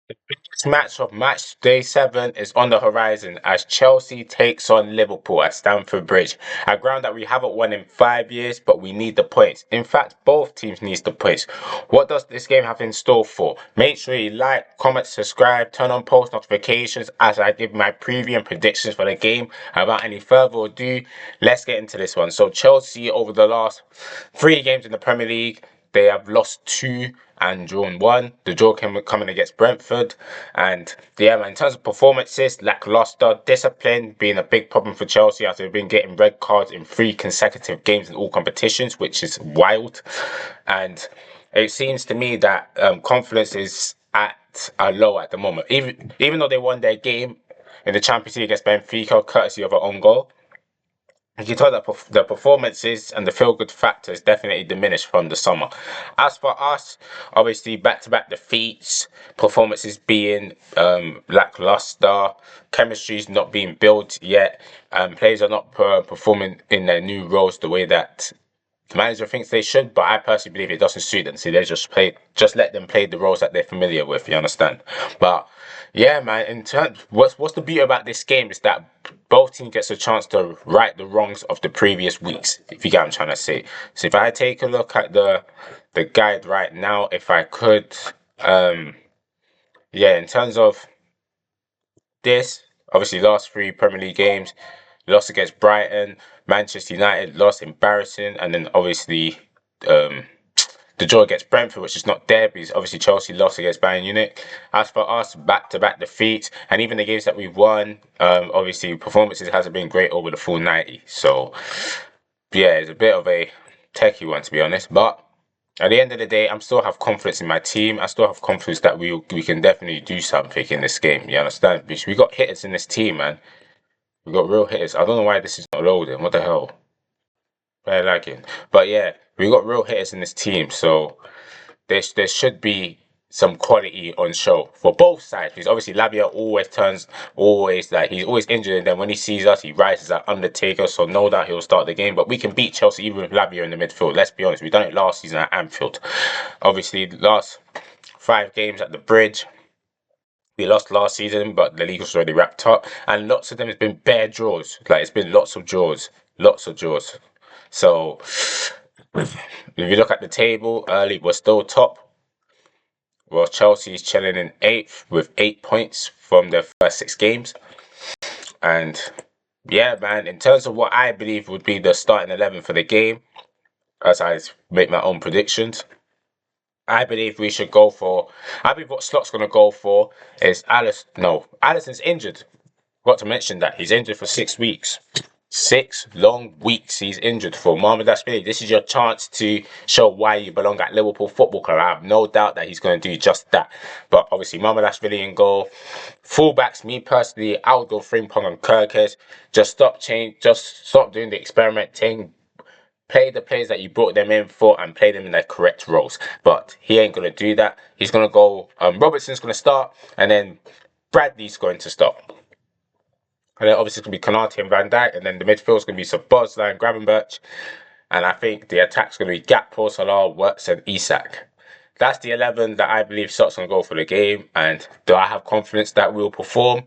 This match of match day 7 is on the horizon as Chelsea takes on Liverpool at Stamford Bridge. A ground that we haven't won in 5 years, but we need the points. In fact, both teams need the points. What does this game have in store for? Make sure you like, comment, subscribe, turn on post notifications as I give my preview and predictions for the game. Without any further ado, let's get into this one. So Chelsea over the last 3 games in the Premier League, they have lost 2 and drawn 1. The draw came coming against Brentford. And yeah, man, in terms of performances, lackluster, discipline being a big problem for Chelsea as they've been getting red cards in 3 consecutive games in all competitions, which is wild. And it seems to me that confidence is at a low at the moment. Even though they won their game in the Champions League against Benfica, courtesy of an own goal, you can tell that the performances and the feel-good factor is definitely diminished from the summer. As for us, obviously back-to-back defeats, performances being lackluster, chemistry's not being built yet, and players are not performing in their new roles the way that the manager thinks they should, but I personally believe it doesn't suit them. So they just let them play the roles that they're familiar with. You understand? But yeah, man. In terms, what's the beauty about this game is that both teams gets a chance to right the wrongs of the previous weeks. If you get what I'm trying to say. So if I take a look at the guide right now, if I could, yeah, in terms of this, obviously last 3 Premier League games, lost against Brighton, Manchester United lost embarrassing, and then obviously um the draw against Brentford, which is not derbies. Obviously Chelsea lost against Bayern Munich. As for us, back-to-back defeats, and even the games that we've won, obviously performances hasn't been great over the full 90. So yeah, it's a bit of a techie one to be honest, but at the end of the day, I still have confidence in my team. I still have confidence that we can definitely do something in this game. You understand? Because we got hitters in this team, man. We got real hitters. I don't know why this is not loading. What the hell? Very lagging. But yeah, we got real hitters in this team, so there should be some quality on show for both sides. Because obviously Lavia always like he's always injured, and then when he sees us, he rises at Undertaker. So no doubt he'll start the game. But we can beat Chelsea even with Lavia in the midfield. Let's be honest, we done it last season at Anfield. Obviously, last 5 games at the Bridge. We lost last season, but the league was already wrapped up, and lots of them has been bare draws. Like it's been lots of draws, lots of draws. So if you look at the table, early we're still top. Well, Chelsea is chilling in 8th with 8 points from their first 6 games. And yeah, man, in terms of what I believe would be the starting 11 for the game, as I make my own predictions, I believe we should go for. I believe what Slot's going to go for is Alice. No, Allison's injured. Got to mention that he's injured for 6 weeks. 6 long weeks he's injured for. Mohamed, this is your chance to show why you belong at Liverpool Football Club. I have no doubt that he's going to do just that. But obviously, Mohamed in goal. Fullbacks, me personally, I would go Frimpong and Kirkes. Just stop doing the experimenting. Play the players that you brought them in for and play them in their correct roles. But he ain't going to do that. He's going to go. Robertson's going to start, and then Bradley's going to stop. And then obviously it's going to be Konate and Van Dijk. And then the midfield's going to be Szoboszlai and Gravenberch. And I think the attack's going to be Gakpo, Salah, Wirtz and Isak. That's the 11 that I believe Shot's going to go for the game. And do I have confidence that we'll perform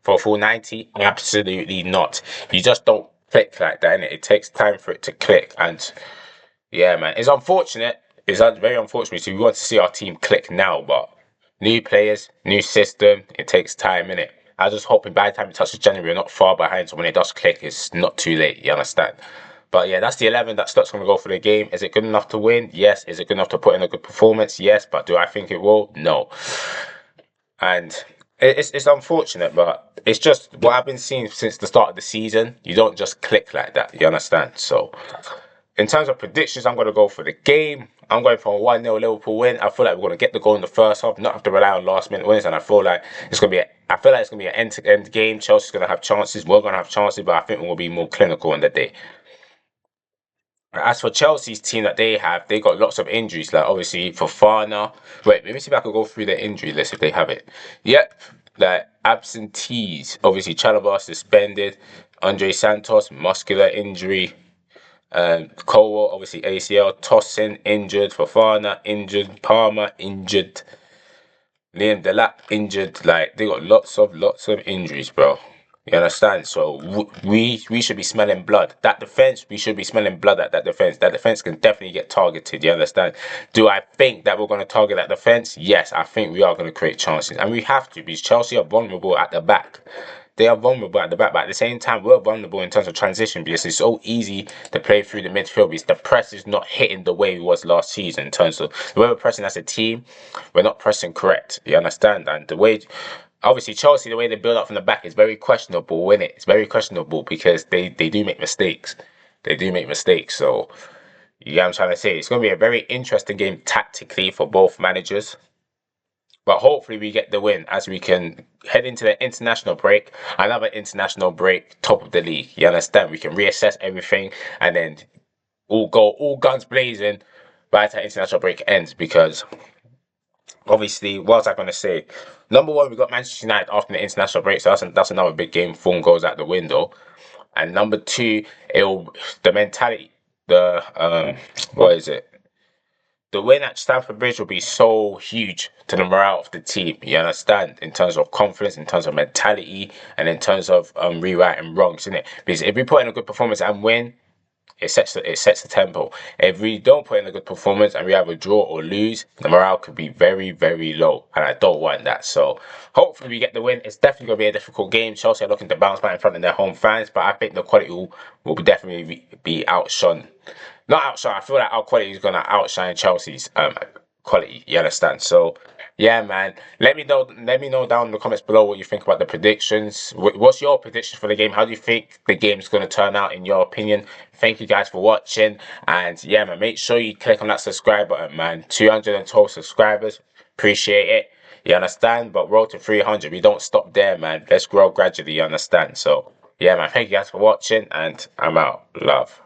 for a full 90? Absolutely not. You just don't click like that, innit? It takes time for it to click. And yeah, man, it's unfortunate. It's very unfortunate. So we want to see our team click now. But new players, new system, it takes time, innit? I just hoping by the time it touches January, we're not far behind. So when it does click, it's not too late. You understand? But yeah, that's the 11 that Stock's going to go for the game. Is it good enough to win? Yes. Is it good enough to put in a good performance? Yes. But do I think it will? No. And it's unfortunate, but it's just what I've been seeing since the start of the season. You don't just click like that. You understand? So in terms of predictions, I'm going to go for the game. I'm going for a 1-0 Liverpool win. I feel like we're going to get the goal in the first half, not have to rely on last minute wins. And I feel like it's going to be an end-to-end game. Chelsea's going to have chances. We're going to have chances, but I think we'll be more clinical on the day. As for Chelsea's team that they have, they got lots of injuries. Like obviously Fofana. Wait, let me see if I can go through the injury list if they have it. Yep, like absentees. Obviously Chalobah suspended. Andre Santos muscular injury. Colwell, obviously ACL. Tosin injured. Fofana injured. Palmer injured. Liam Delap injured. Like they got lots of injuries, bro. You understand? So we should be smelling blood. That defense, we should be smelling blood at that defense. That defense can definitely get targeted. You understand? Do I think that we're going to target that defense? Yes, I think we are going to create chances, and we have to because Chelsea are vulnerable at the back. They are vulnerable at the back, but at the same time, we're vulnerable in terms of transition because it's so easy to play through the midfield because the press is not hitting the way it was last season in terms of the way we're pressing as a team. We're not pressing correct. You understand? And the way, obviously, Chelsea, the way they build up from the back is very questionable, isn't it? It's very questionable because they do make mistakes. They do make mistakes. So, you get what I'm trying to say? It's going to be a very interesting game tactically for both managers. But hopefully we get the win as we can head into the international break. Another international break, top of the league. You understand? We can reassess everything and then all guns blazing by the time international break ends. Because obviously, what was I going to say? Number one, we got Manchester United after the international break, so that's another big game. Form goes out the window. And number two, the mentality, the what is it? The win at Stamford Bridge will be so huge to the morale of the team. You understand? In terms of confidence, in terms of mentality, and in terms of rewriting wrongs, isn't it? Because if we put in a good performance and win, it sets the tempo. If we don't put in a good performance and we have a draw or lose, the morale could be very, very low, and I don't want that. So hopefully we get the win. It's definitely gonna be a difficult game. Chelsea are looking to bounce back in front of their home fans, but I think the quality will definitely be outshone. Not outshone. I feel like our quality is gonna outshine Chelsea's quality. You understand? So yeah, man. Let me know. Let me know down in the comments below what you think about the predictions. What's your prediction for the game? How do you think the game's going to turn out in your opinion? Thank you guys for watching. And yeah, man, make sure you click on that subscribe button, man. 212 subscribers. Appreciate it. You understand? But road to 300. We don't stop there, man. Let's grow gradually. You understand? So yeah, man. Thank you guys for watching, and I'm out. Love.